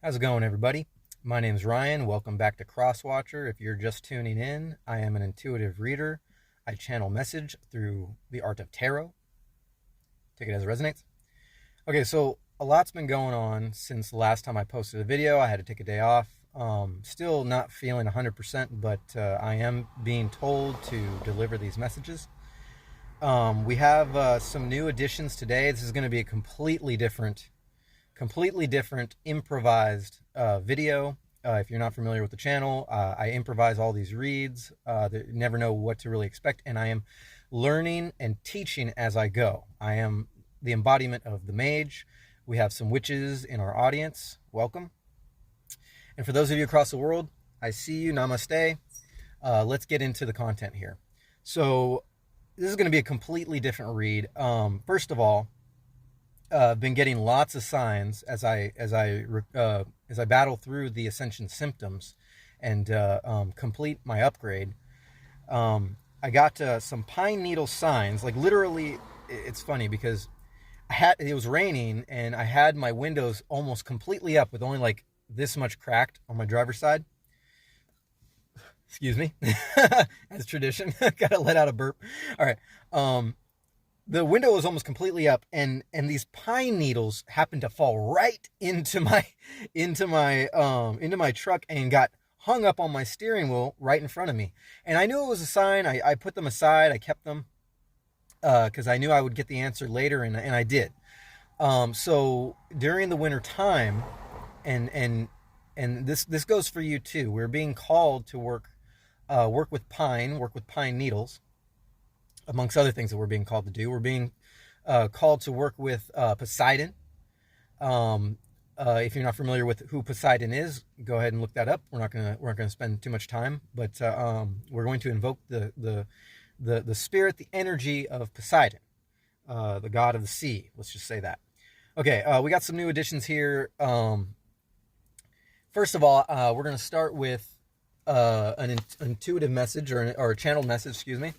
How's it going, everybody? My name's Ryan. Welcome back to Crosswatcher. If you're just tuning in, I am an intuitive reader. I channel message through the art of tarot. Take it as it resonates. Okay, so a lot's been going on since the last time I posted a video. I had to take a day off. Still not feeling 100%, but I am being told to deliver these messages. We have some new additions today. This is going to be a completely different improvised video. If you're not familiar with the channel, I improvise all these reads. Never know what to really expect, and I am learning and teaching as I go. I am the embodiment of the mage. We have some witches in our audience. Welcome. And for those of you across the world, I see you. Namaste. Let's get into the content here. So this is going to be a completely different read. First of all, I've been getting lots of signs as I battle through the ascension symptoms and complete my upgrade. I got some pine needle signs. Like literally, it's funny because it was raining and I had my windows almost completely up with only like this much cracked on my driver's side. Excuse me, as tradition. Gotta let out a burp. All right. The window was almost completely up, and these pine needles happened to fall right into my truck and got hung up on my steering wheel right in front of me. And I knew it was a sign. I put them aside. I kept them because I knew I would get the answer later, and I did. So during the winter time, and this goes for you too. We're being called to work with pine needles. Amongst other things that we're being called to do, we're being called to work with Poseidon. If you're not familiar with who Poseidon is, go ahead and look that up. We're not gonna spend too much time, but we're going to invoke the spirit, the energy of Poseidon, the god of the sea. Let's just say that. Okay, we got some new additions here. First of all, we're gonna start with an intuitive message or a channeled message, excuse me.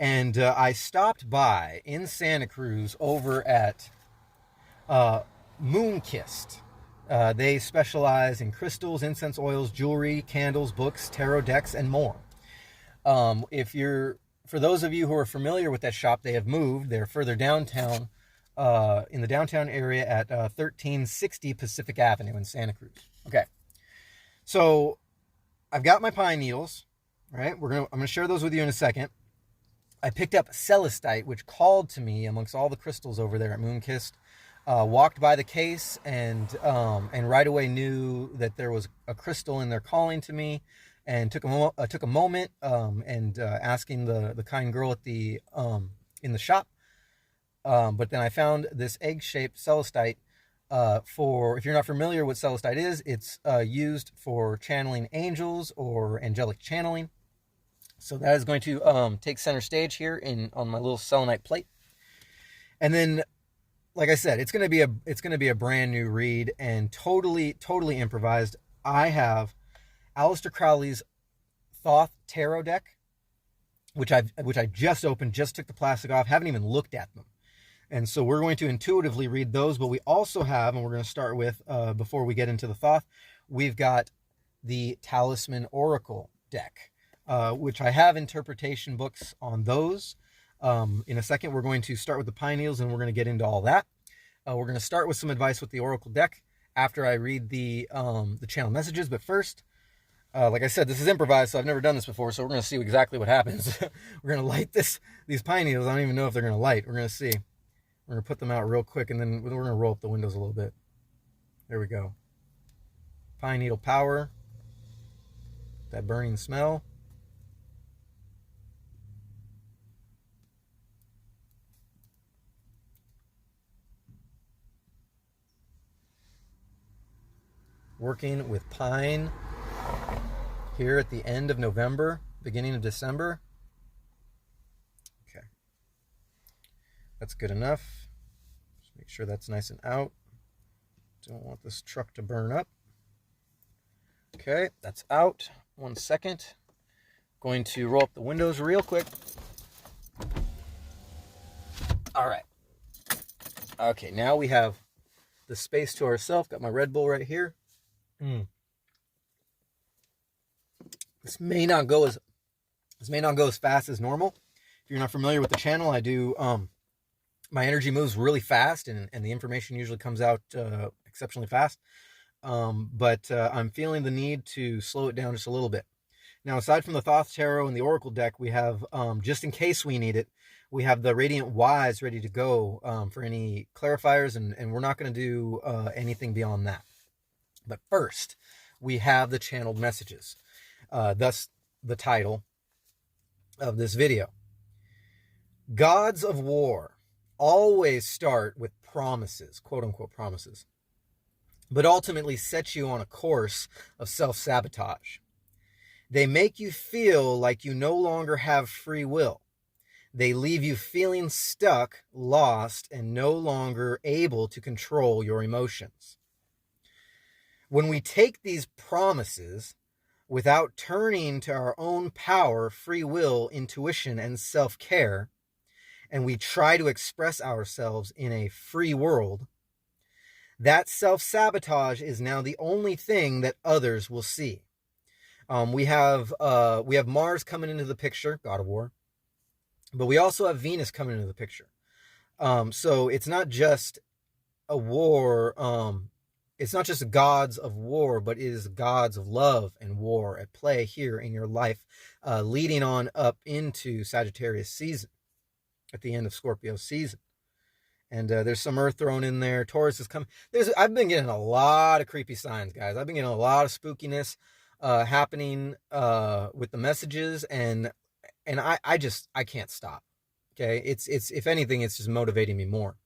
And I stopped by in Santa Cruz over at Moonkist. They specialize in crystals, incense oils, jewelry, candles, books, tarot decks, and more. For those of you who are familiar with that shop, they have moved. They're further downtown, in the downtown area at 1360 Pacific Avenue in Santa Cruz. Okay, so I've got my pine needles. Right, I'm gonna share those with you in a second. I picked up celestite, which called to me amongst all the crystals over there at Moonkist. Walked by the case and right away knew that there was a crystal in there calling to me, and took a moment asking the kind girl at the in the shop. But then I found this egg-shaped celestite. If you're not familiar with what celestite is, it's used for channeling angels or angelic channeling. So that is going to take center stage here on my little selenite plate. And then, like I said, it's going to be a brand new read and totally improvised. I have Aleister Crowley's Thoth Tarot deck, which I just opened, just took the plastic off, haven't even looked at them. And so we're going to intuitively read those, but we also have, and we're going to start with, before we get into the Thoth, we've got the Talisman Oracle deck. Which I have interpretation books on those. In a second, we're going to start with the pine needles, and we're going to get into all that. We're going to start with some advice with the Oracle deck after I read the channel messages. But first, like I said, this is improvised, so I've never done this before, so we're going to see exactly what happens. We're going to light these pine needles. I don't even know if they're going to light. We're going to see. We're going to put them out real quick, and then we're going to roll up the windows a little bit. There we go. Pine needle power. That burning smell. Working with pine here at the end of November, beginning of December. Okay, that's good enough. Just make sure that's nice and out. Don't want this truck to burn up. Okay, that's out. 1 second. Going to roll up the windows real quick. All right. Okay, now we have the space to ourselves. Got my Red Bull right here. This may not go as fast as normal. If you're not familiar with the channel, I do my energy moves really fast, and the information usually comes out exceptionally fast. But I'm feeling the need to slow it down just a little bit. Now, aside from the Thoth Tarot and the Oracle deck, we have, just in case we need it, we have the Radiant Wise ready to go for any clarifiers, and we're not going to do anything beyond that. But first, we have the channeled messages. Thus, the title of this video. Gods of war always start with promises, quote-unquote promises, but ultimately set you on a course of self-sabotage. They make you feel like you no longer have free will. They leave you feeling stuck, lost, and no longer able to control your emotions. When we take these promises without turning to our own power, free will, intuition, and self-care, and we try to express ourselves in a free world, that self-sabotage is now the only thing that others will see. We have Mars coming into the picture, God of War, but we also have Venus coming into the picture. So it's not just a war. It's not just gods of war, but it is gods of love and war at play here in your life, leading on up into Sagittarius season, at the end of Scorpio season. And there's some Earth thrown in there. Taurus is coming. I've been getting a lot of creepy signs, guys. I've been getting a lot of spookiness happening with the messages, and I can't stop. Okay, it's if anything, it's just motivating me more.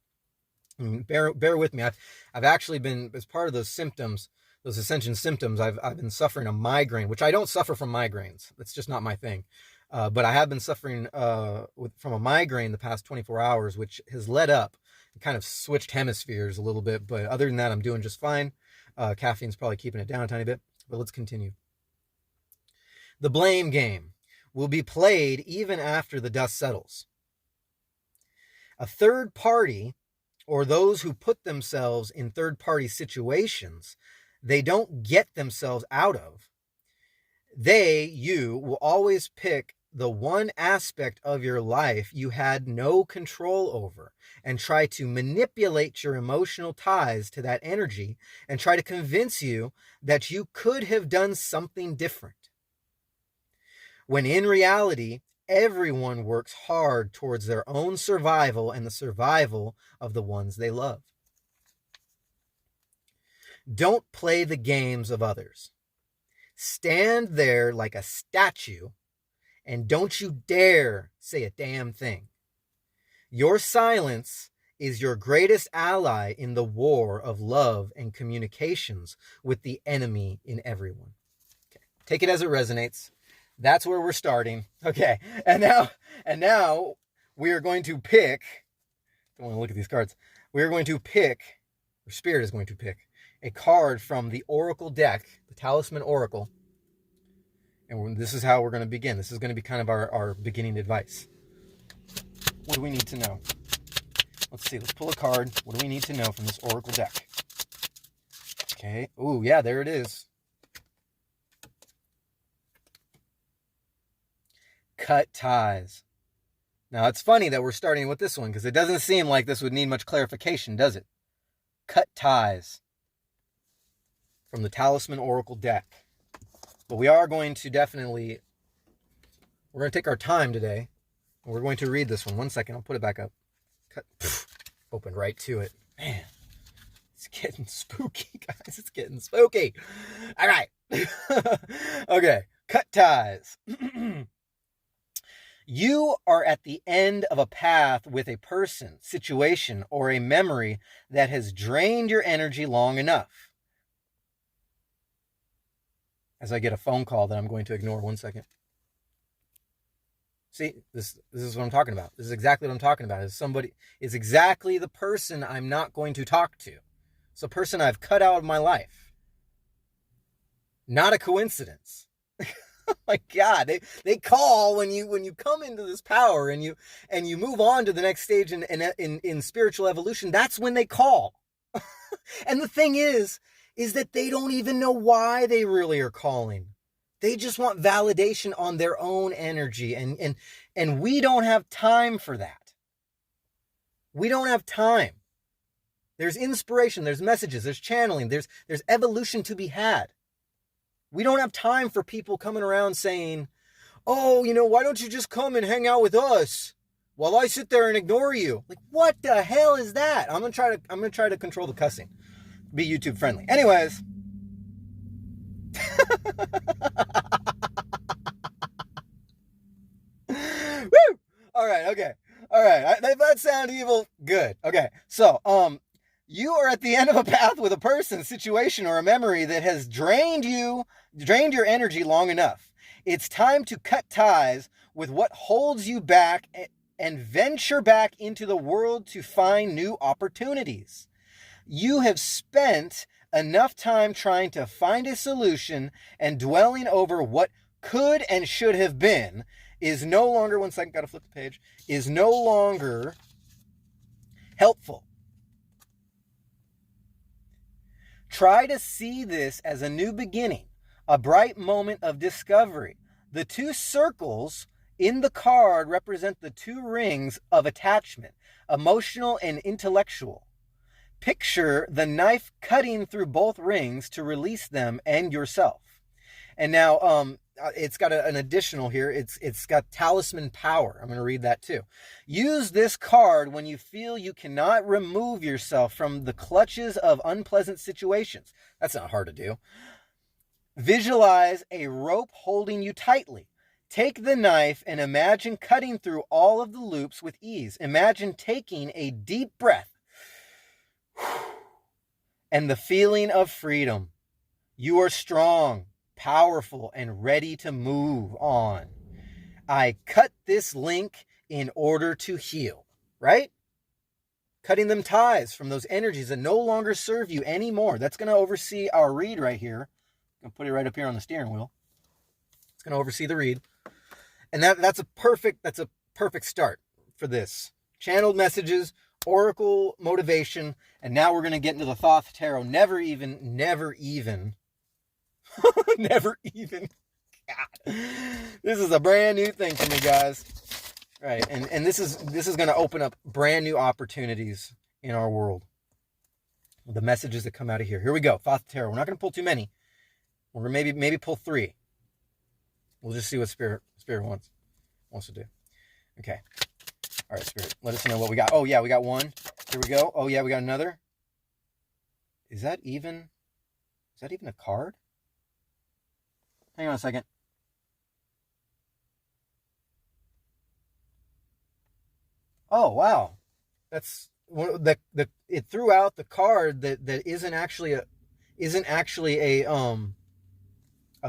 And bear with me. I've actually been, as part of those symptoms, those ascension symptoms, I've been suffering a migraine, which I don't suffer from migraines. That's just not my thing. But I have been suffering from a migraine the past 24 hours, which has led up and kind of switched hemispheres a little bit. But other than that, I'm doing just fine. Caffeine's probably keeping it down a tiny bit, but let's continue. The blame game will be played even after the dust settles. A third party, or those who put themselves in third-party situations they don't get themselves out of, you will always pick the one aspect of your life you had no control over and try to manipulate your emotional ties to that energy and try to convince you that you could have done something different. When in reality, everyone works hard towards their own survival and the survival of the ones they love. Don't play the games of others. Stand there like a statue and don't you dare say a damn thing. Your silence is your greatest ally in the war of love and communications with the enemy in everyone. Okay. Take it as it resonates. That's where we're starting. Okay. And now we are going to pick, I don't want to look at these cards. We are going to pick, or Spirit is going to pick, a card from the Oracle deck, the Talisman Oracle. And this is how we're going to begin. This is going to be kind of our beginning advice. What do we need to know? Let's see. Let's pull a card. What do we need to know from this Oracle deck? Okay. Ooh, yeah, there it is. Cut ties. Now, it's funny that we're starting with this one because it doesn't seem like this would need much clarification, does it? Cut ties. From the Talisman Oracle deck. But we are going to we're going to take our time today, and we're going to read this one. 1 second, I'll put it back up. Opened right to it. Man, it's getting spooky, guys. It's getting spooky. All right. Okay, cut ties. You are at the end of a path with a person, situation, or a memory that has drained your energy long enough. As I get a phone call that I'm going to ignore. 1 second. See, this is what I'm talking about. This is exactly what I'm talking about. It's exactly the person I'm not going to talk to. It's a person I've cut out of my life. Not a coincidence. Oh my God, they call when you come into this power and you move on to the next stage in spiritual evolution. That's when they call. And the thing is that they don't even know why they really are calling. They just want validation on their own energy. And we don't have time for that. We don't have time. There's inspiration, there's messages, there's channeling, there's evolution to be had. We don't have time for people coming around saying, oh, why don't you just come and hang out with us while I sit there and ignore you? Like, what the hell is that? I'm gonna try to control the cussing. Be YouTube friendly. Anyways. Woo! All right, okay. All right. That sounded evil. Good. Okay. So, you are at the end of a path with a person, situation, or a memory that has drained your energy long enough. It's time to cut ties with what holds you back and venture back into the world to find new opportunities. You have spent enough time trying to find a solution and dwelling over what could and should have been is no longer, one second, gotta flip the page, is no longer helpful. Try to see this as a new beginning, a bright moment of discovery. The two circles in the card represent the two rings of attachment, emotional and intellectual. Picture the knife cutting through both rings to release them and yourself. And now it's got an additional here. It's got talisman power. I'm going to read that too. Use this card when you feel you cannot remove yourself from the clutches of unpleasant situations. That's not hard to do. Visualize a rope holding you tightly. Take the knife and imagine cutting through all of the loops with ease. Imagine taking a deep breath and the feeling of freedom. You are strong, powerful, and ready to move on. I cut this link in order to heal, right? Cutting them ties from those energies that no longer serve you anymore. That's going to oversee our read right here. I'm going to put it right up here on the steering wheel. It's going to oversee the read. And that's a perfect start for this. Channeled messages, oracle motivation, and now we're going to get into the Thoth Tarot. Never even. Never even. God. This is a brand new thing for me, guys. Right, and this is going to open up brand new opportunities in our world. The messages that come out of here. Here we go. Thoth Tarot. We're not going to pull too many. We're going to maybe pull 3. We'll just see what Spirit wants to do. Okay. All right, Spirit. Let us know what we got. Oh, yeah, we got one. Here we go. Oh, yeah, we got another. Is that even a card? Hang on a second. Oh, wow. That's it threw out the card that isn't actually a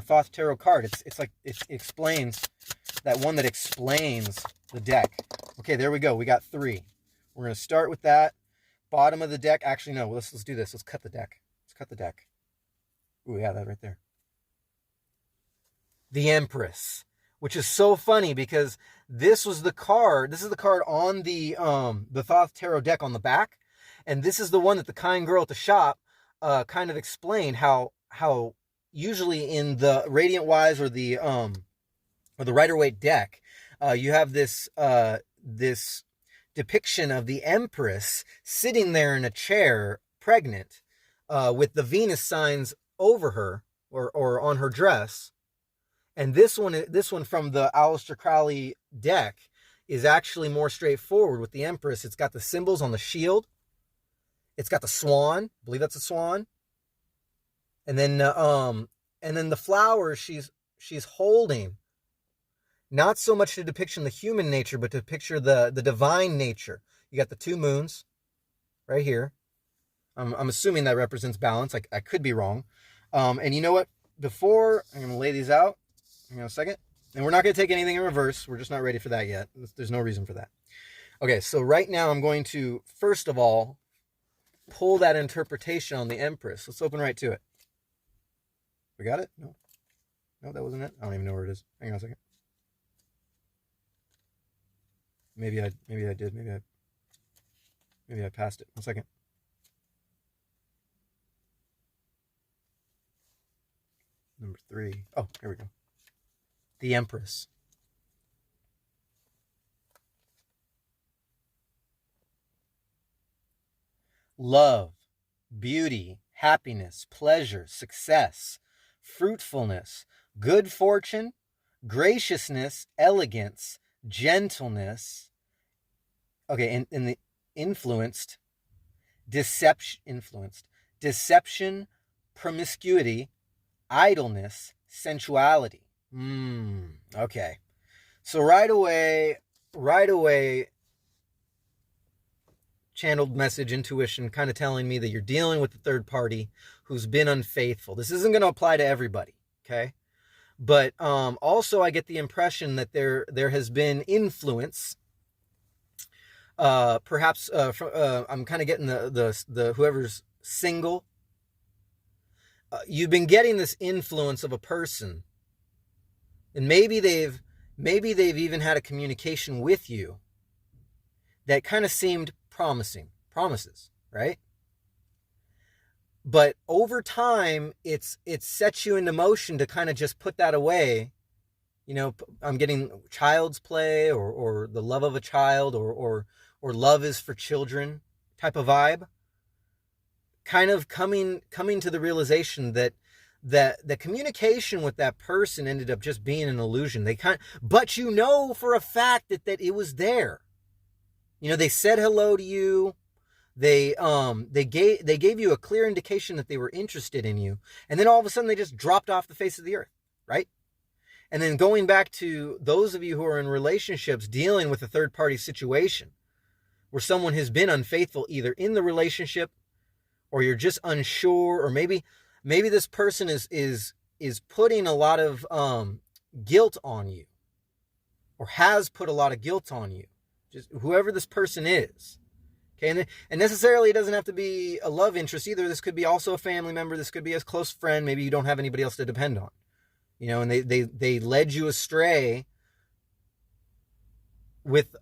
Thoth Tarot card. It's like it explains that one that explains the deck. Okay, there we go. We got 3. We're gonna start with that. Bottom of the deck. Actually, no. Let's do this. Let's cut the deck. Ooh, yeah, that right there. The Empress, which is so funny because this is the card on the Thoth Tarot deck on the back, and this is the one that the kind girl at the shop kind of explained how usually in the Radiant Wise or the Rider-Waite deck, you have this depiction of the Empress sitting there in a chair, pregnant, with the Venus signs over her or on her dress. And this one from the Aleister Crowley deck is actually more straightforward with the Empress. It's got the symbols on the shield. It's got the swan. I believe that's a swan. And then the flowers she's holding. Not so much to depiction the human nature, but to picture the divine nature. You got the 2 moons right here. I'm assuming that represents balance. I could be wrong. And you know what? Before I'm going to lay these out. Hang on a second. And we're not going to take anything in reverse. We're just not ready for that yet. There's no reason for that. Okay, so right now I'm going to, first of all, pull that interpretation on the Empress. Let's open right to it. We got it? No, that wasn't it. I don't even know where it is. Hang on a second. Maybe I did. Maybe I passed it. 1 second. number 3. Oh, here we go. The Empress. Love, beauty, happiness, pleasure, success, fruitfulness, good fortune, graciousness, elegance, gentleness. Okay, in the influenced, deception, promiscuity, idleness, sensuality. Okay. So right away, channeled message, intuition, kind of telling me that you're dealing with the third party who's been unfaithful. This isn't going to apply to everybody, okay? But also I get the impression that there has been influence. Perhaps I'm kind of getting the whoever's single. You've been getting this influence of a person, and maybe they've even had a communication with you that kind of seemed promises, right? But over time, it's set you into motion to kind of just put that away. You know, I'm getting child's play or the love of a child or love is for children type of vibe. Kind of coming to the realization that the communication with that person ended up just being an illusion. But you know for a fact that it was there. You know, they said hello to you. They gave you a clear indication that they were interested in you, and then all of a sudden they just dropped off the face of the earth, right? And then going back to those of you who are in relationships dealing with a third party situation where someone has been unfaithful either in the relationship or you're just unsure, or maybe this person is putting a lot of guilt on you, or has put a lot of guilt on you. Just whoever this person is. Okay, and necessarily it doesn't have to be a love interest either. This could be also a family member. This could be a close friend. Maybe you don't have anybody else to depend on. You know, and they led you astray with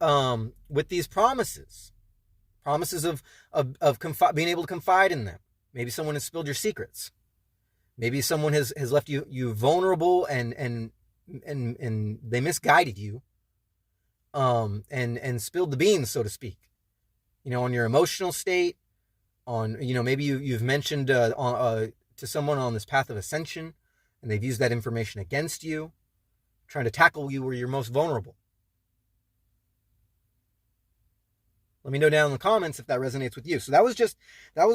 these promises of being able to confide in them. Maybe someone has spilled your secrets. Maybe someone has left you vulnerable and they misguided you. And spilled the beans, so to speak, you know, on your emotional state, on, you know, maybe you've mentioned to someone on this path of ascension, and they've used that information against you, trying to tackle you where you're most vulnerable. Let me know down in the comments if that resonates with you. So that was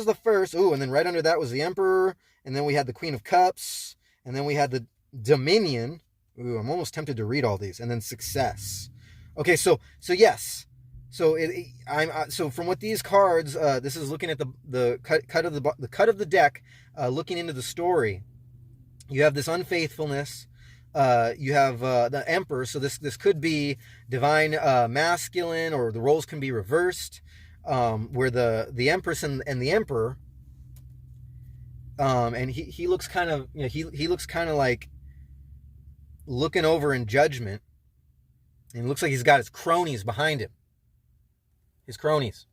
the first. Ooh, and then right under that was the Emperor, and then we had the Queen of Cups, and then we had the Dominion. Ooh, I'm almost tempted to read all these, and then Success. Okay, so yes, so from what these cards, this is looking at the cut of the deck, looking into the story. You have this unfaithfulness. You have the Emperor, so this could be divine masculine, or the roles can be reversed, where the Empress and the Emperor, and he looks kind of, you know, he looks kind of like looking over in judgment. And it looks like he's got his cronies behind him. His cronies.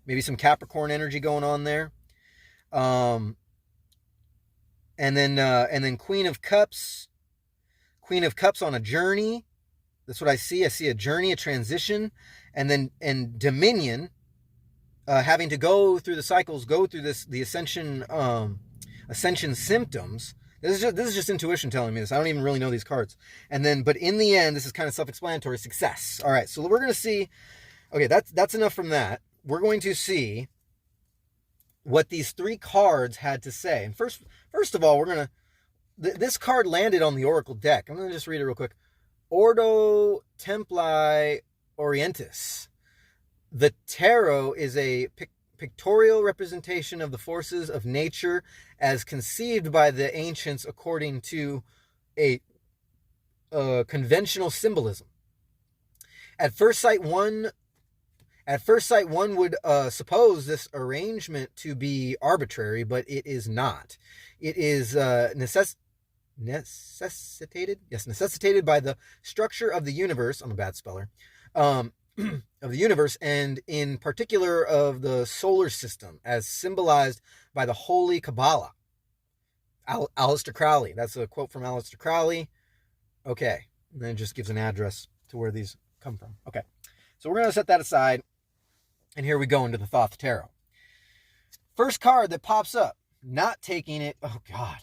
Maybe some Capricorn energy going on there. And then Queen of Cups. Queen of Cups on a journey. That's what I see. I see a journey, a transition. And Dominion, having to go through the cycles, go through the ascension symptoms. This is just intuition telling me this. I don't even really know these cards. But in the end, this is kind of self-explanatory. Success. All right, so we're going to see. Okay, that's enough from that. We're going to see what these 3 cards had to say. And first of all, we're going to. This card landed on the Oracle deck. I'm going to just read it real quick. Ordo Templi Orientis. The tarot is a pictorial representation of the forces of nature as conceived by the ancients according to a conventional symbolism. At first sight, one would suppose this arrangement to be arbitrary, but it is not. It is necessitated by the structure of the universe. I'm a bad speller. Of the universe, and in particular of the solar system, as symbolized by the Holy Kabbalah. Aleister Crowley. That's a quote from Aleister Crowley. Okay. And then it just gives an address to where these come from. Okay. So we're going to set that aside. And here we go into the Thoth Tarot. First card that pops up. Not taking it. Oh, God.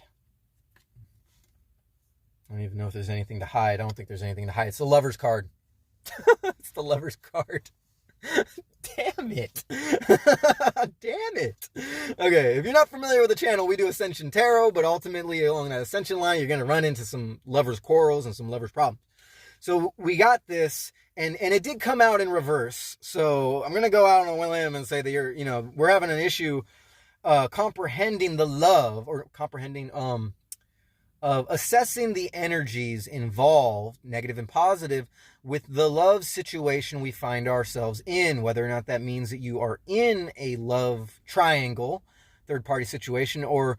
I don't even know if there's anything to hide. I don't think there's anything to hide. It's the Lover's card. It's the Lover's card. Damn it. Damn it. Okay, if you're not familiar with the channel, we do Ascension Tarot, but ultimately along that Ascension line, you're going to run into some lovers' quarrels and some lovers' problems. So we got this, and it did come out in reverse. So I'm going to go out on a limb and say that we're having an issue comprehending the love, or comprehending of assessing the energies involved, negative and positive, with the love situation we find ourselves in, whether or not that means that you are in a love triangle, third-party situation, or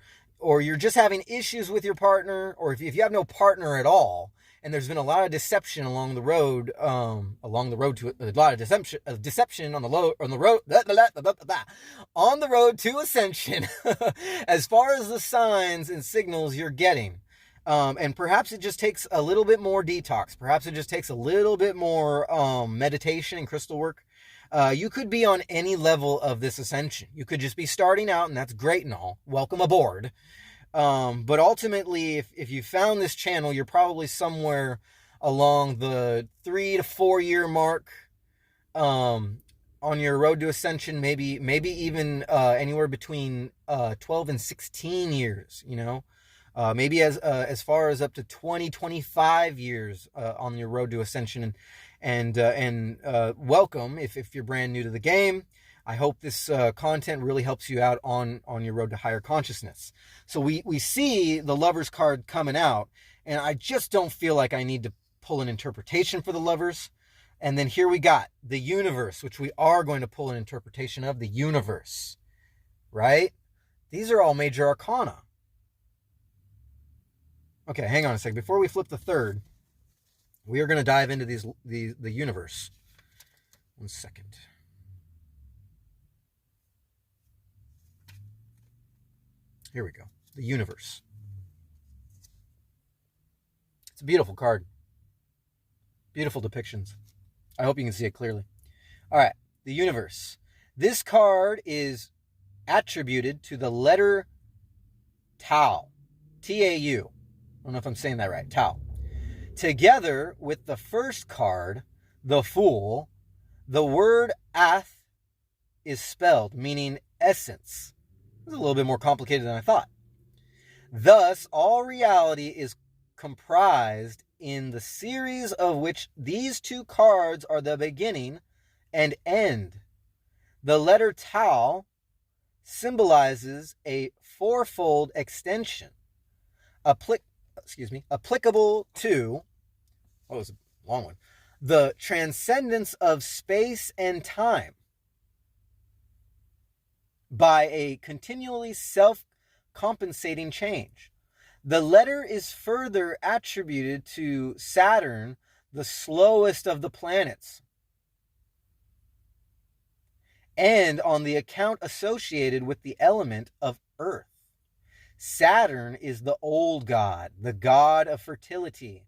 you're just having issues with your partner, or if you have no partner at all, and there's been a lot of deception along the road to a lot of deception on the road to ascension, as far as the signs and signals you're getting. And perhaps it just takes a little bit more detox. Perhaps it just takes a little bit more meditation and crystal work. You could be on any level of this ascension. You could just be starting out, and that's great and all. Welcome aboard. But ultimately, if you found this channel, you're probably somewhere along the 3 to 4 year mark on your road to ascension. Maybe even anywhere between 12 and 16 years, maybe as far as up to 20, 25 years on your road to ascension. And welcome if you're brand new to the game. I hope this content really helps you out on your road to higher consciousness. So we see the Lovers card coming out, and I just don't feel like I need to pull an interpretation for the Lovers. And then here we got the Universe, which we are going to pull an interpretation of the Universe, right? These are all major arcana. Okay, hang on a second. Before we flip the third, we are going to dive into the Universe. 1 second. Here we go. The Universe. It's a beautiful card. Beautiful depictions. I hope you can see it clearly. All right. The Universe. This card is attributed to the letter Tau. T-A-U. I don't know if I'm saying that right. Tau. Together with the first card, the Fool, the word Ath is spelled, meaning essence. It's a little bit more complicated than I thought. Thus, all reality is comprised in the series of which these two cards are the beginning and end. The letter Tau symbolizes a fourfold extension, applicable to, oh, it was a long one, the transcendence of space and time by a continually self-compensating change. The letter is further attributed to Saturn, the slowest of the planets, and on the account associated with the element of Earth. Saturn is the old god, the god of fertility.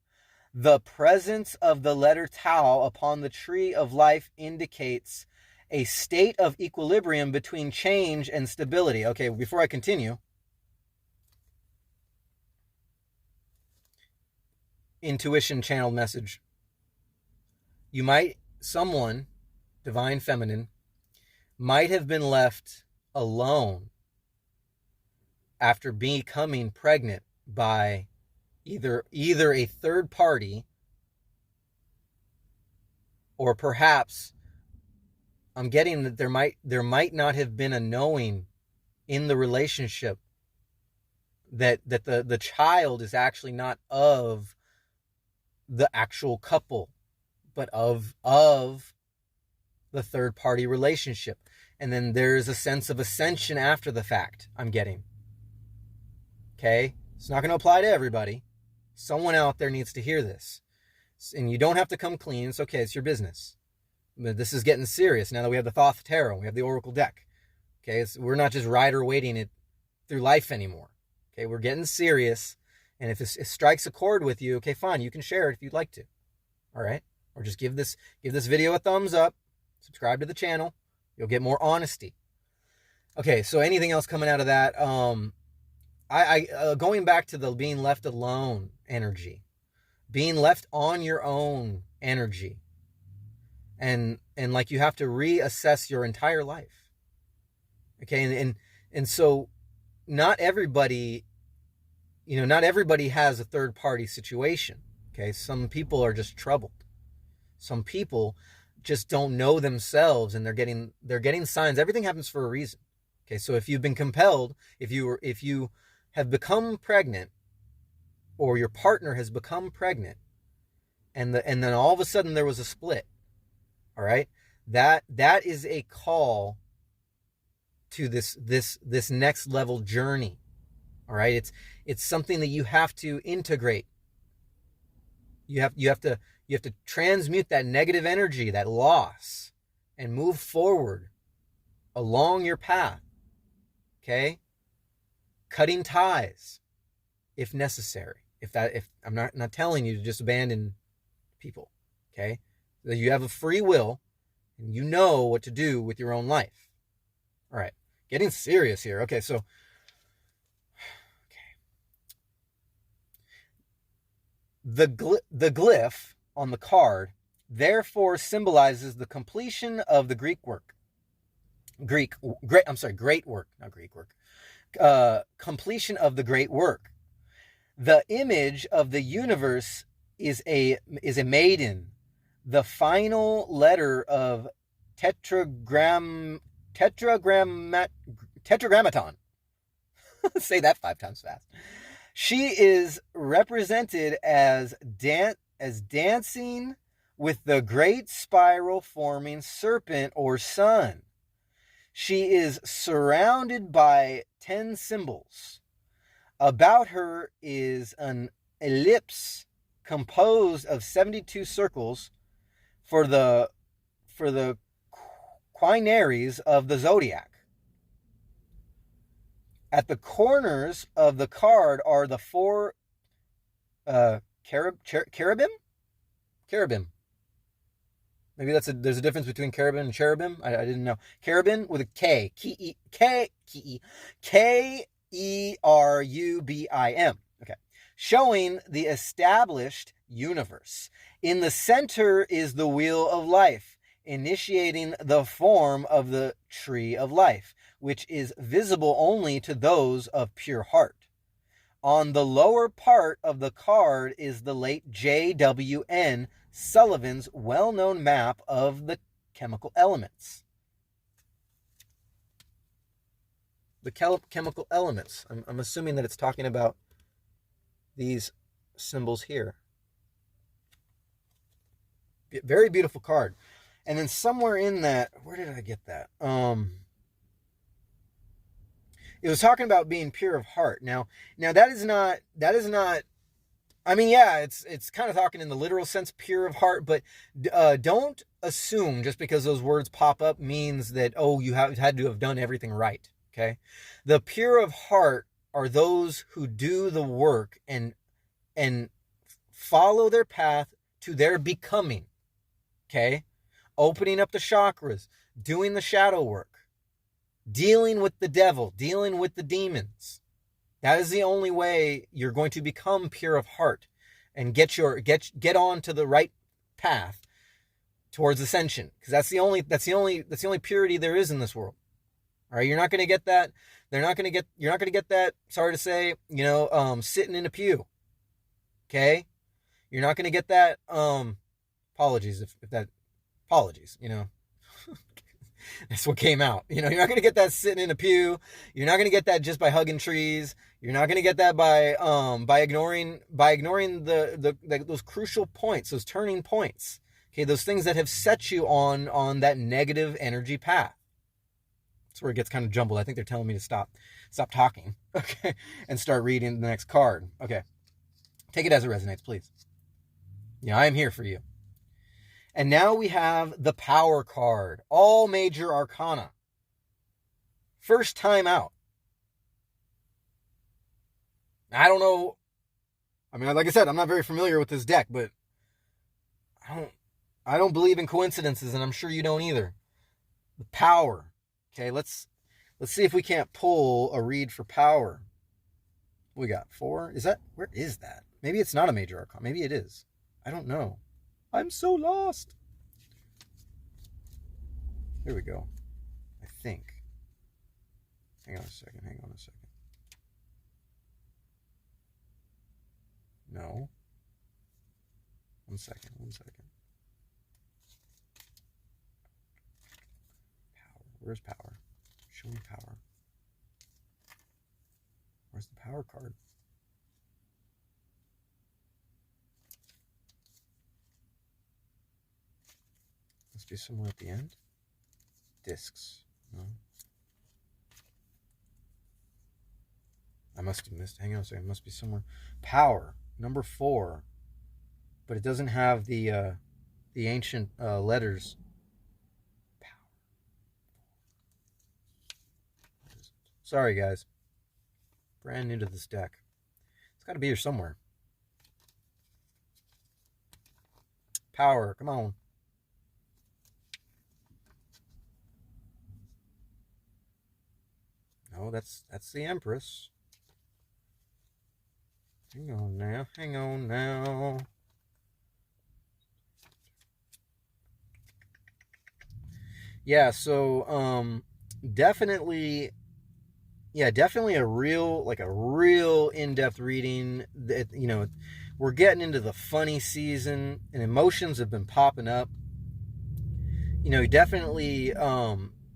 The presence of the letter Tau upon the tree of life indicates a state of equilibrium between change and stability. Okay, before I continue, intuition channeled message. Someone, divine feminine, might have been left alone after becoming pregnant by either a third party, or perhaps I'm getting that there might not have been a knowing in the relationship that the child is actually not of the actual couple, but of the third party relationship. And then there's a sense of ascension after the fact, I'm getting. Okay? It's not going to apply to everybody. Someone out there needs to hear this. And you don't have to come clean. It's okay. It's your business. But this is getting serious now that we have the Thoth Tarot. We have the Oracle deck. Okay? We're not just rider waiting it through life anymore. Okay, we're getting serious. And if it strikes a chord with you, okay, fine, you can share it if you'd like to. All right? Or just give this video a thumbs up, subscribe to the channel. You'll get more honesty. Okay, so anything else coming out of that? Going back to the being left alone energy, being left on your own energy, and like you have to reassess your entire life. Okay, and so not everybody has a third party situation. Okay, some people are just troubled. Some people just don't know themselves, and they're getting signs. Everything happens for a reason. Okay, so if you've been compelled, if you have become pregnant, or your partner has become pregnant, and then all of a sudden there was a split, all right, that is a call to this next level journey. All right, it's something that you have to integrate. You have to transmute that negative energy, that loss, and move forward along your path. Okay? Cutting ties if necessary. If I'm not telling you to just abandon people. Okay? That you have a free will and you know what to do with your own life. All right. Getting serious here. Okay, so the glyph on the card therefore symbolizes the completion of the great work. Completion of the great work. The image of the universe is a maiden. The final letter of tetragrammaton. Say that 5 times fast. She is represented as dancing with the great spiral forming serpent or sun. She is surrounded by 10 symbols. About her is an ellipse composed of 72 circles for the quinaries of the zodiac. At the corners of the card are the 4 cherubim. Maybe there's a difference between cherubim and cherubim. I didn't know. Cherubim with a K. Kerubim. Okay. Showing the established universe. In the center is the wheel of life, initiating the form of the tree of life, which is visible only to those of pure heart. On the lower part of the card is the late J.W.N. Sullivan's well-known map of the chemical elements. The chemical elements. I'm assuming that it's talking about these symbols here. Very beautiful card. And then somewhere in that, where did I get that? It was talking about being pure of heart. Now that is not, I mean, yeah, it's kind of talking in the literal sense, pure of heart, but don't assume just because those words pop up means that, oh, you have had to have done everything right. Okay. The pure of heart are those who do the work and follow their path to their becoming. Okay. Opening up the chakras, doing the shadow work, dealing with the devil, dealing with the demons. That is the only way you're going to become pure of heart and get on to the right path towards ascension. Because that's the only purity there is in this world. All right, you're not going to get that. You're not going to get that. Sorry to say, sitting in a pew. Okay, you're not going to get that. Apologies if that. Apologies. That's what came out. You're not going to get that sitting in a pew. You're not going to get that just by hugging trees. You're not going to get that by ignoring those crucial points, those turning points. Okay, those things that have set you on that negative energy path. That's where it gets kind of jumbled. I think they're telling me to stop talking. Okay, and start reading the next card. Okay, take it as it resonates, please. I am here for you. And now we have the Power card, all major arcana. First time out. I don't know. I mean, like I said, I'm not very familiar with this deck, but I don't believe in coincidences, and I'm sure you don't either. The power. Okay, let's see if we can't pull a read for power. We got 4. Is that, where is that? Maybe it's not a major arcana. Maybe it is. I don't know. I'm so lost. Here we go. I think. Hang on a second. No. One second. Power. Where's power? Show me power. Where's the power card? Must be somewhere at the end. Discs. No. I must have missed. Hang on a second. It must be somewhere. Power. Number 4. But it doesn't have the ancient letters. Power. Sorry, guys. Brand new to this deck. It's got to be here somewhere. Power. Come on. No, that's the Empress. Hang on now. Yeah, so definitely a real in-depth reading. That, you know, we're getting into the funny season, and emotions have been popping up. You know, definitely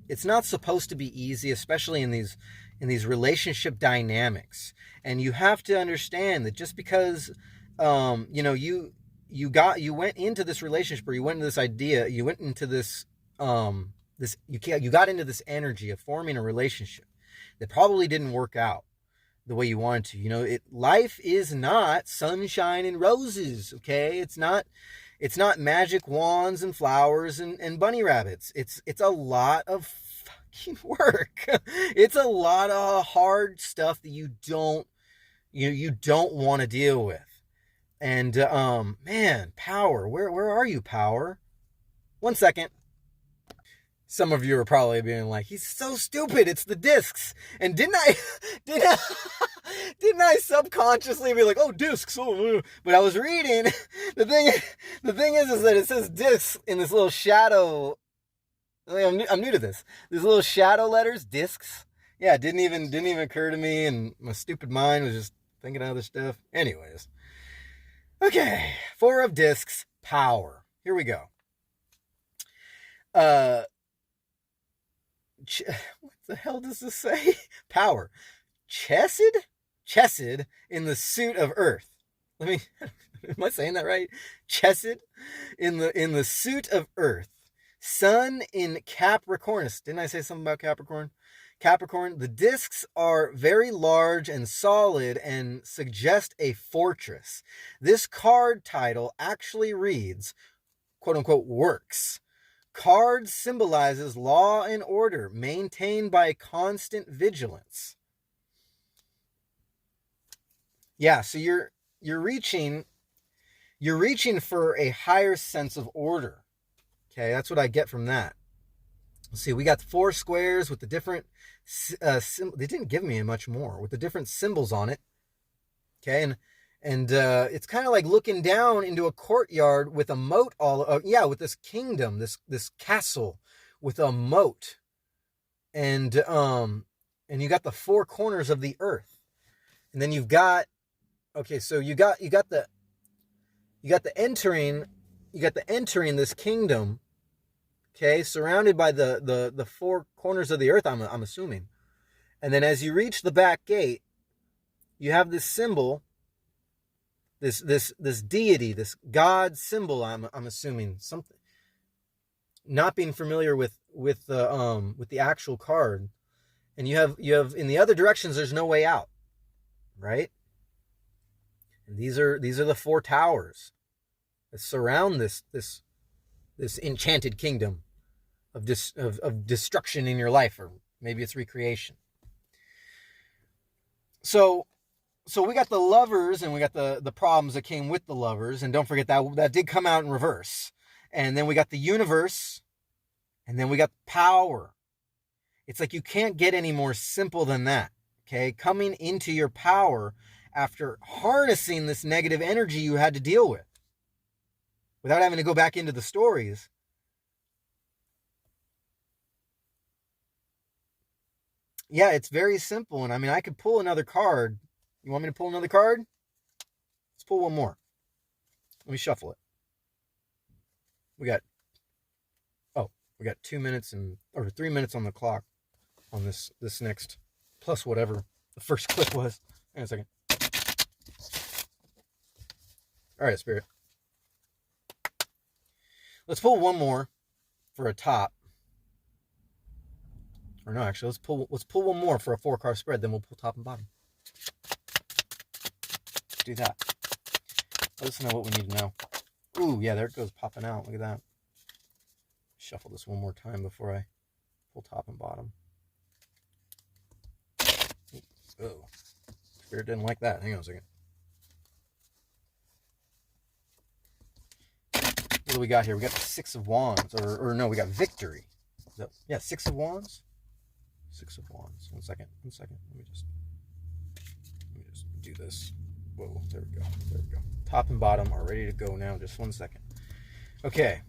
it's not supposed to be easy, especially in these relationship dynamics. And you have to understand that just because you know, you went into this relationship, or you went into this idea, you went into this you got into this energy of forming a relationship that probably didn't work out the way you wanted to. You know, life is not sunshine and roses, okay? It's not magic wands and flowers and bunny rabbits. It's a lot of fucking work. It's a lot of hard stuff that you don't want to deal with. And man, power. Where are you, power? One second. Some of you are probably being like, he's so stupid, it's the discs. And didn't I subconsciously be like, oh, discs, oh, but I was reading, the thing is that it says discs in this little shadow. I'm new to this. These little shadow letters, discs. Yeah, it didn't even occur to me, and my stupid mind was just thinking of other stuff. Anyways. Okay, 4 of discs, power. Here we go. What the hell does this say? Power. Chesed in the suit of earth. Am I saying that right? Chesed in the suit of earth. Sun in Capricornus. Didn't I say something about Capricorn? Capricorn, the discs are very large and solid and suggest a fortress. This card title actually reads, quote unquote, works. Card symbolizes law and order maintained by constant vigilance. Yeah, so you're reaching for a higher sense of order. Okay, that's what I get from that. Let's see, we got the 4 squares with the different they didn't give me much more, with the different symbols on it. Okay, and it's kind of like looking down into a courtyard with a moat with this kingdom, this castle with a moat. And you got the 4 corners of the earth. And then you've got, okay, so you got the entering this kingdom, okay, surrounded by the 4 corners of the earth, I'm assuming. And then as you reach the back gate, you have this symbol, this deity, this God symbol, I'm assuming, something. Not being familiar with the actual card. And you have in the other directions, there's no way out, right? And these are the 4 towers that surround this enchanted kingdom of destruction in your life, or maybe it's recreation. So so we got the lovers and we got the problems that came with the lovers. And don't forget that did come out in reverse. And then we got the universe. And then we got power. It's like you can't get any more simple than that. Okay? Coming into your power after harnessing this negative energy you had to deal with. Without having to go back into the stories. Yeah, it's very simple. And I mean, I could pull another card. You want me to pull another card? Let's pull one more. Let me shuffle it. We got 2 minutes or 3 minutes on the clock on this next, plus whatever the first clip was. Hang on a second. All right, Spirit. Let's pull one more for a top. Or no, actually, let's pull one more for a 4-card spread, then we'll pull top and bottom. Let's do that. Let us know what we need to know. Ooh, yeah, there it goes popping out. Look at that. Shuffle this one more time before I pull top and bottom. Oh, Spirit didn't like that. Hang on a second. What do we got here? We got the 6 of Wands, or no, we got victory. Yeah, 6 of Wands. 6 of Wands. One second. Let me just do this. Whoa, there we go. Top and bottom are ready to go now. Just 1 second. Okay.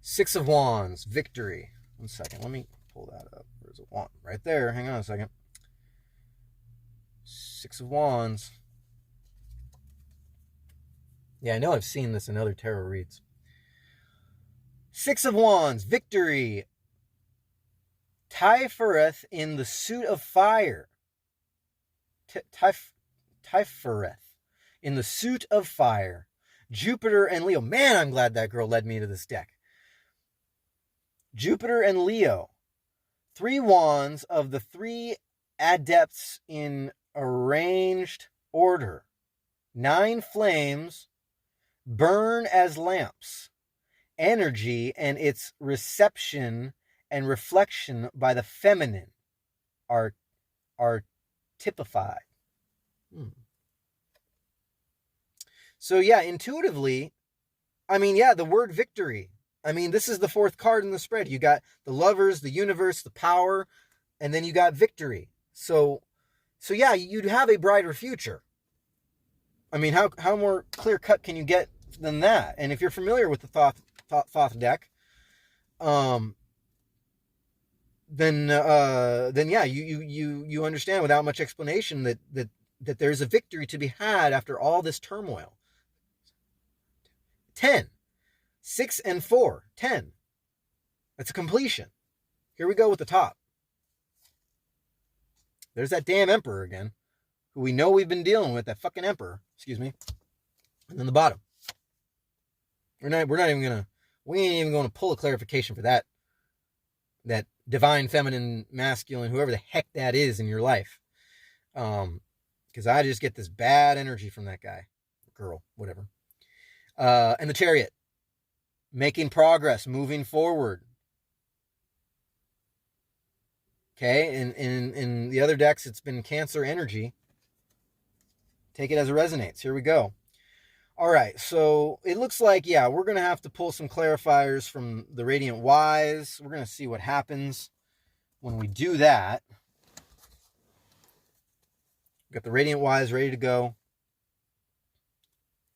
6 of Wands, victory. 1 second. Let me pull that up. There's a wand right there. Hang on a second. 6 of Wands. Yeah, I know I've seen this in other tarot reads. 6 of Wands, victory. Typhoreth in the suit of fire. Typhoreth in the suit of fire. Jupiter and Leo. Man, I'm glad that girl led me to this deck. Jupiter and Leo. 3 wands of the 3 adepts in arranged order. 9 flames burn as lamps. Energy and its reception and reflection by the feminine are typified. So yeah, intuitively, I mean, yeah, the word victory. I mean, this is the 4th card in the spread. You got the lovers, the universe, the power, and then you got victory. So yeah, you'd have a brighter future. I mean, how more clear cut can you get than that? And if you're familiar with the Thoth deck, then yeah, you understand without much explanation that there's a victory to be had after all this turmoil. 10. 6 and 4. 10. That's a completion. Here we go with the top. There's that damn Emperor again, who we know we've been dealing with, that fucking Emperor. Excuse me. And then the bottom. We ain't even gonna pull a clarification for that divine feminine masculine, whoever the heck that is in your life. Because I just get this bad energy from that guy, girl, whatever. And the Chariot, making progress, moving forward. Okay, in the other decks, it's been Cancer energy. Take it as it resonates. Here we go. All right, so it looks like, yeah, we're going to have to pull some clarifiers from the Radiant Wise. We're going to see what happens when we do that. Got the Radiant Wise ready to go.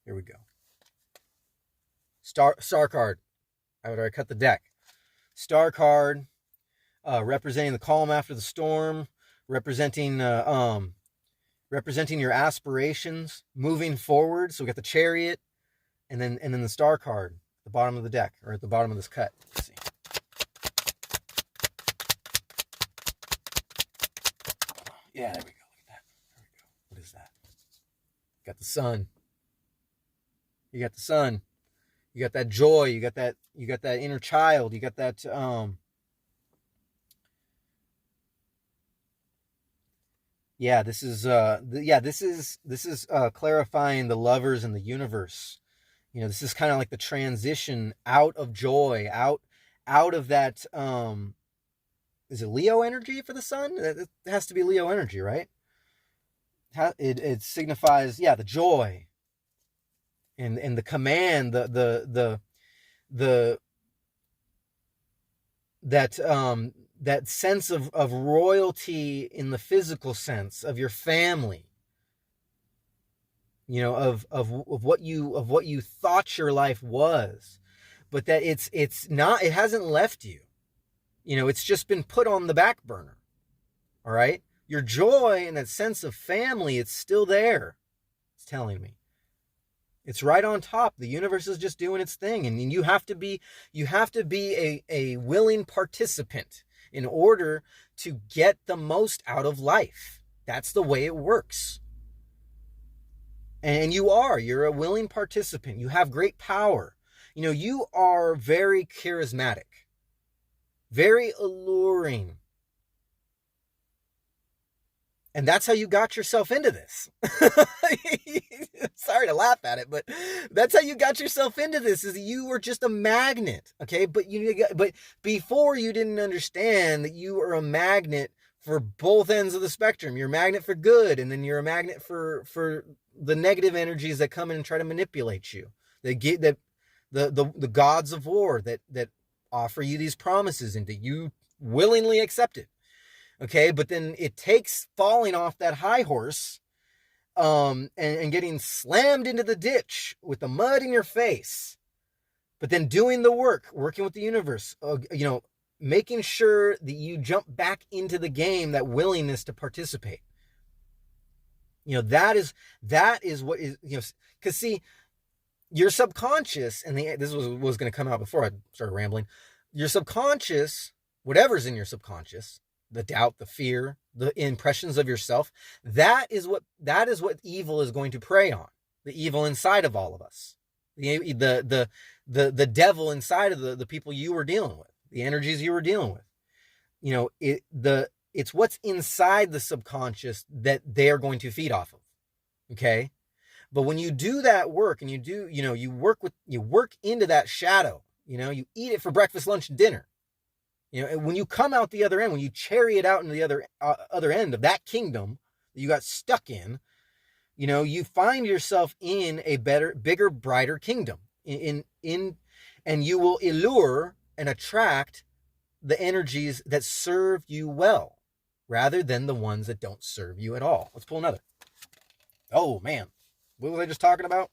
Here we go. Star card. I would already cut the deck. Star card, representing the calm after the storm, representing your aspirations, moving forward. So we got the Chariot, and then the Star card, at the bottom of the deck, or at the bottom of this cut. Let's see. Yeah, there we go. Look at that. There we go. What is that? Got the sun. You got the sun. You got that joy. You got that inner child. You got that yeah, this is clarifying the lovers and the universe. You know, this is kind of like the transition out of joy, out of that is it Leo energy for the sun? It has to be Leo energy, right? it signifies, yeah, the joy and the command, the that sense of royalty in the physical sense of your family, you know, of what you thought your life was, but that it's not, it hasn't left you. You know, it's just been put on the back burner. All right? Your joy and that sense of family, it's still there. It's telling me. It's right on top. The universe is just doing its thing. And you have to be a willing participant in order to get the most out of life. That's the way it works. And you're a willing participant. You have great power. You know, you are very charismatic, very alluring. And that's how you got yourself into this. Sorry to laugh at it, but that's how you got yourself into this, is you were just a magnet, okay? But before, you didn't understand that you are a magnet for both ends of the spectrum. You're a magnet for good, and then you're a magnet for the negative energies that come in and try to manipulate you. They get that the gods of war that offer you these promises, and that you willingly accept it. Okay, but then it takes falling off that high horse and getting slammed into the ditch with the mud in your face, but then doing the work, working with the universe, you know, making sure that you jump back into the game, that willingness to participate. You know, that is what is, you know, because see, your subconscious, and this was going to come out before I started rambling, your subconscious, whatever's in your subconscious, the doubt, the fear, the impressions of yourself, that is what evil is going to prey on. The evil inside of all of us, the devil inside of the people you were dealing with, the energies you were dealing with. You know, it's what's inside the subconscious that they're going to feed off of. Okay, but when you do that work, and you work into that shadow. You know, you eat it for breakfast, lunch, and dinner. You know, and when you come out the other end, when you chariot out into the other end of that kingdom that you got stuck in, you know, you find yourself in a better, bigger, brighter kingdom. And you will allure and attract the energies that serve you well, rather than the ones that don't serve you at all. Let's pull another. Oh man, what was I just talking about?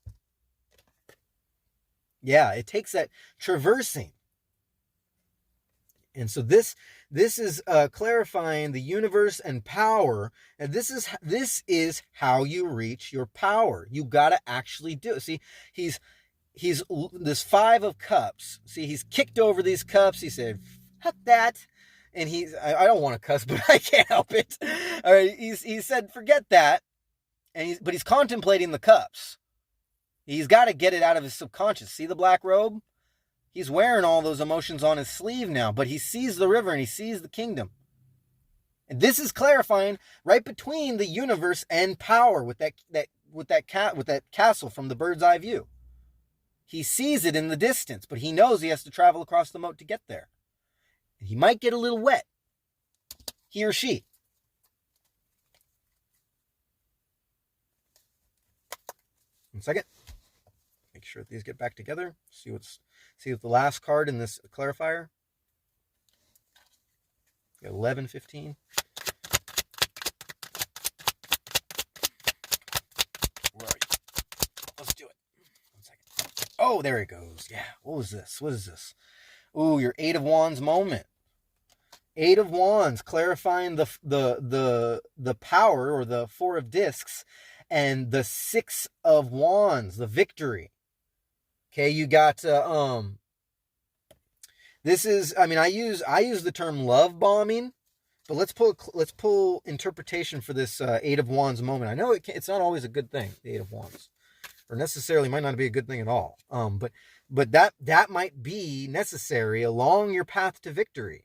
Yeah, it takes that traversing. And so this is clarifying the universe and power. And this is how you reach your power. You got to actually do it. See, he's this 5 of cups. See, he's kicked over these cups. He said, "Fuck that." And I don't want to cuss, but I can't help it. All right, he said, "Forget that." But he's contemplating the cups. He's got to get it out of his subconscious. See the black robe? He's wearing all those emotions on his sleeve now, but he sees the river and he sees the kingdom. And this is clarifying right between the universe and power with that castle from the bird's eye view. He sees it in the distance, but he knows he has to travel across the moat to get there. And he might get a little wet. He or she. One second. Make sure these get back together. See what the last card in this clarifier. 11, 15. Where are you? Let's do it. 1 second. Oh, there it goes. Yeah. What is this? Ooh, your 8 of Wands moment. 8 of Wands, clarifying the power, or the 4 of Discs, and the 6 of Wands, the victory. Okay, you got this is, I mean, I use the term love bombing, but let's pull interpretation for this 8 of Wands moment. I know it's not always a good thing, the 8 of Wands, or necessarily might not be a good thing at all. But that might be necessary along your path to victory.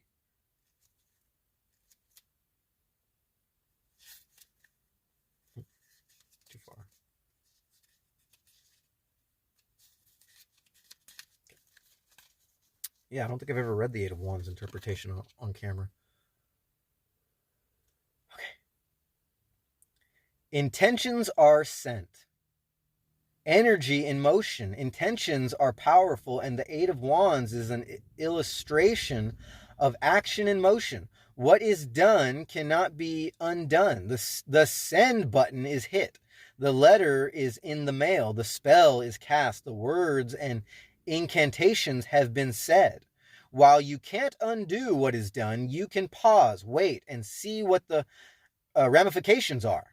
Too far. Yeah, I don't think I've ever read the 8 of Wands interpretation on camera. Okay. Intentions are sent. Energy in motion. Intentions are powerful, and the Eight of Wands is an illustration of action in motion. What is done cannot be undone. The send button is hit. The letter is in the mail. The spell is cast. The words and incantations have been said. While you can't undo what is done, you can pause, wait, and see what the ramifications are.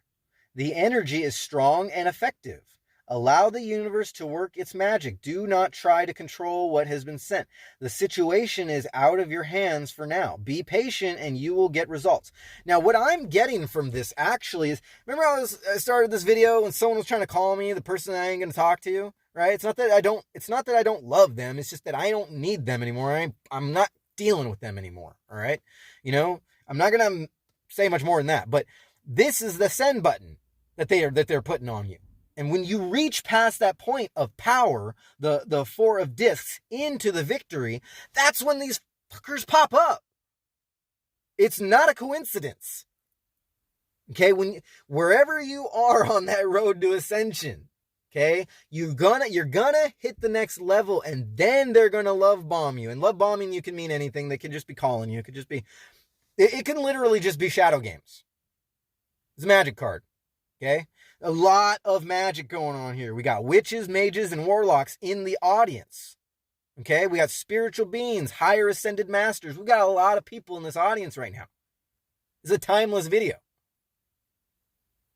The energy is strong and effective. Allow the universe to work its magic. Do not try to control what has been sent. The situation is out of your hands for now. Be patient and you will get results. Now, what I'm getting from this actually is, remember I started this video when someone was trying to call me the person I ain't going to talk to, right? It's not that I don't love them. It's just that I don't need them anymore. I'm not dealing with them anymore. All right. I'm not going to say much more than that, but this is the send button that they're putting on you. And when you reach past that point of power, the Four of Discs into the victory, that's when these fuckers pop up. It's not a coincidence. Okay, wherever you are on that road to ascension, okay, you're gonna hit the next level, and then they're gonna love bomb you. And love bombing, you can mean anything. They can just be calling you. It could just be, it can literally just be shadow games. It's a magic card. Okay. A lot of magic going on here. We got witches, mages, and warlocks in the audience. Okay, we got spiritual beings, higher ascended masters. We got a lot of people in this audience right now. It's a timeless video.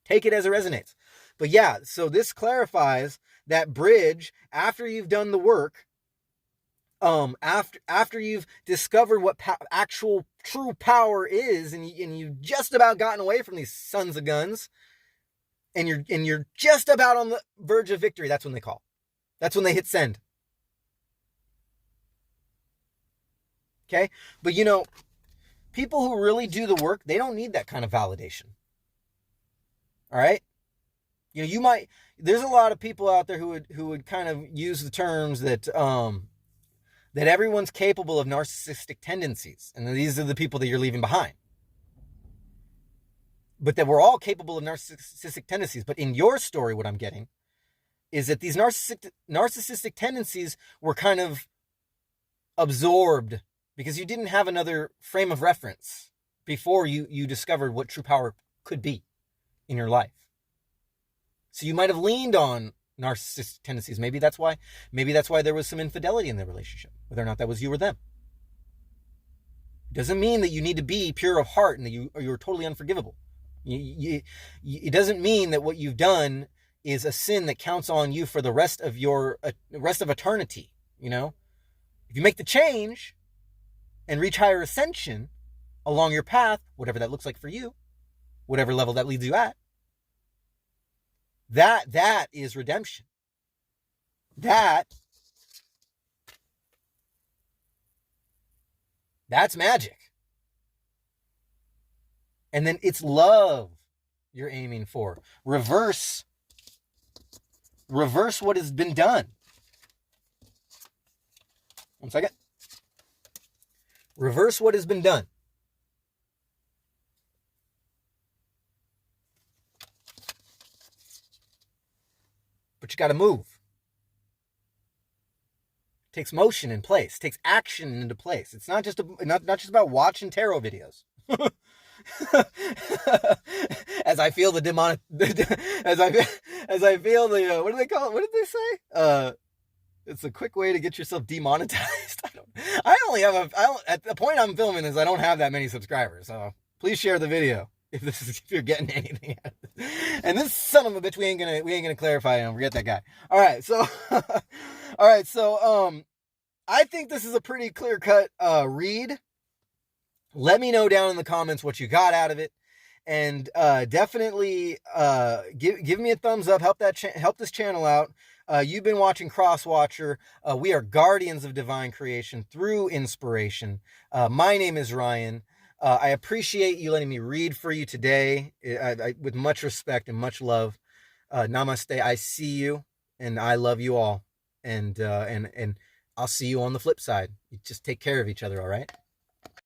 Take it as it resonates. But yeah, so this clarifies that bridge after you've done the work, after you've discovered what actual true power is, and you've just about gotten away from these sons of guns, and you're just about on the verge of victory, that's when they call. That's when they hit send. Okay? But people who really do the work, they don't need that kind of validation. All right? There's a lot of people out there who would kind of use the terms that that everyone's capable of narcissistic tendencies, and these are the people that you're leaving behind. But that we're all capable of narcissistic tendencies. But in your story, what I'm getting is that these narcissistic tendencies were kind of absorbed because you didn't have another frame of reference before you discovered what true power could be in your life. So you might have leaned on narcissistic tendencies. Maybe that's why there was some infidelity in the relationship, whether or not that was you or them. Doesn't mean that you need to be pure of heart and that you're totally unforgivable. It doesn't mean that what you've done is a sin that counts on you for the rest of eternity. If you make the change and reach higher ascension along your path, whatever that looks like for you, whatever level that leads you at, that is redemption. That's magic. And then it's love you're aiming for. Reverse what has been done. One second. Reverse what has been done. But you got to move. It takes motion in place. It takes action into place. It's not just about watching tarot videos. As I feel the as I feel the what do they call it? What did they say? It's a quick way to get yourself demonetized. At the point I'm filming this, I don't have that many subscribers. So please share the video if you're getting anything out of this. And this son of a bitch, we ain't gonna clarify and forget that guy. All right, so I think this is a pretty clear cut read. Let me know down in the comments what you got out of it, and definitely give me a thumbs up. Help this channel out. You've been watching Crosswatcher. We are guardians of divine creation through inspiration. My name is Ryan. I appreciate you letting me read for you today. With much respect and much love. Namaste. I see you, and I love you all. And I'll see you on the flip side. You just take care of each other. All right.